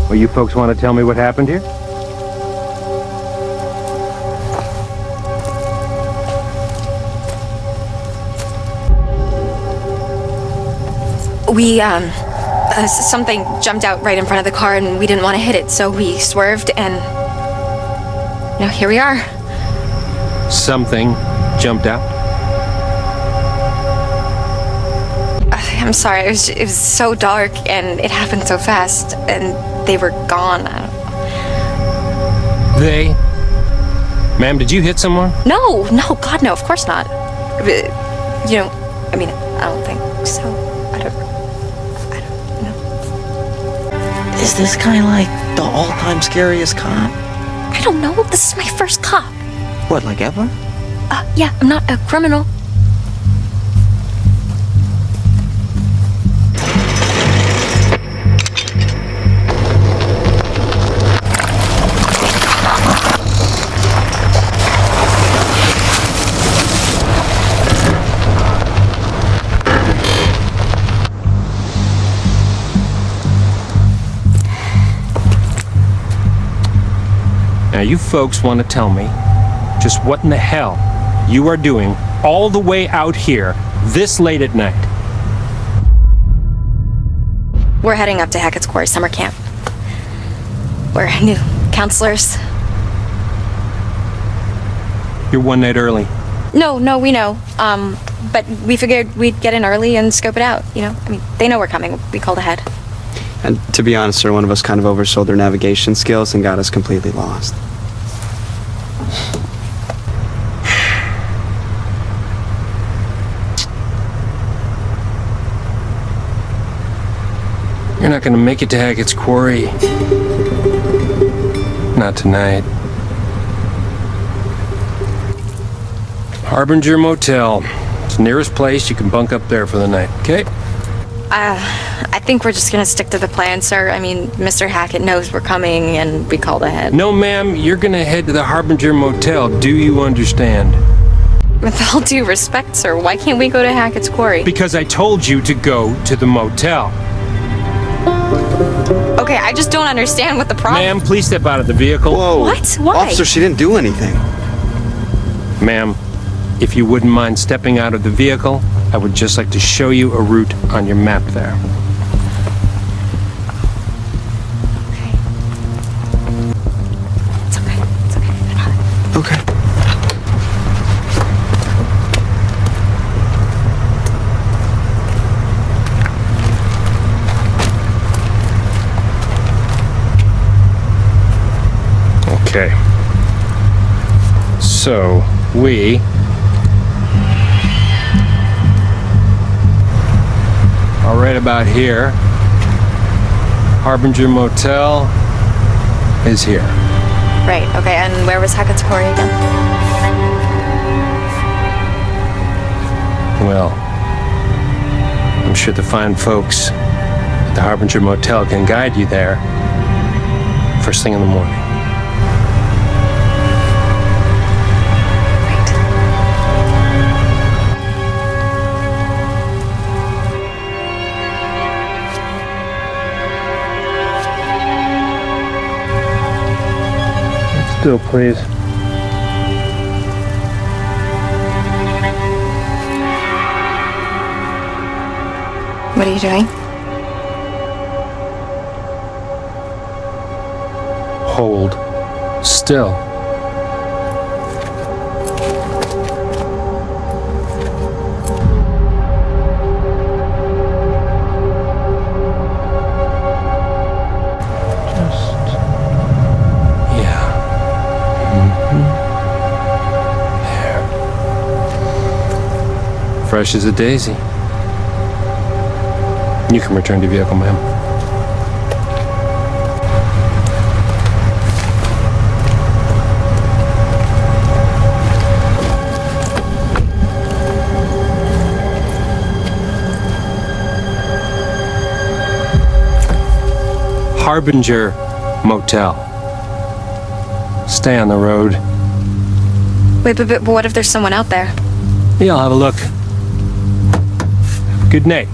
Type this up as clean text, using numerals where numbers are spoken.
Well, you folks want to tell me what happened here? We, something jumped out right in front of the car and we didn't want to hit it, so we swerved and, here we are. Something jumped out? I'm sorry, it was so dark and it happened so fast and they were gone. They? Ma'am, did you hit someone? No, God, no, of course not. I don't think so. I don't know. Is this guy like the all-time scariest cop? I don't know, this is my first cop. What, like ever? Yeah, I'm not a criminal. Now, you folks want to tell me just what in the hell you are doing all the way out here this late at night? We're heading up to Hackett's Quarry summer camp. We're new counselors. You're one night early. No, we know. But we figured we'd get in early and scope it out, they know we're coming. We called ahead. And to be honest, sir, one of us kind of oversold their navigation skills and got us completely lost. You're not gonna make it to Hackett's Quarry. Not tonight. Harbinger Motel. It's the nearest place. You can bunk up there for the night, okay? I think we're just gonna stick to the plan, sir. Mr. Hackett knows we're coming and we called ahead. No, ma'am, you're gonna head to the Harbinger Motel. Do you understand? With all due respect, sir, why can't we go to Hackett's Quarry? Because I told you to go to the motel. Okay, I just don't understand what the problem... Ma'am, please step out of the vehicle. Whoa. What? Why? Officer, she didn't do anything. Ma'am, if you wouldn't mind stepping out of the vehicle, I would just like to show you a route on your map there. It's okay. I got it. Okay. Okay. So, we are right about here. Harbinger Motel is here. Right, okay, and where was Hackett's Quarry again? Well, I'm sure the fine folks at the Harbinger Motel can guide you there first thing in the morning. Still, please. What are you doing? Hold still. Fresh as a daisy. You can return to vehicle, ma'am. Harbinger Motel. Stay on the road. Wait, but what if there's someone out there? Yeah, I'll have a look. Good night.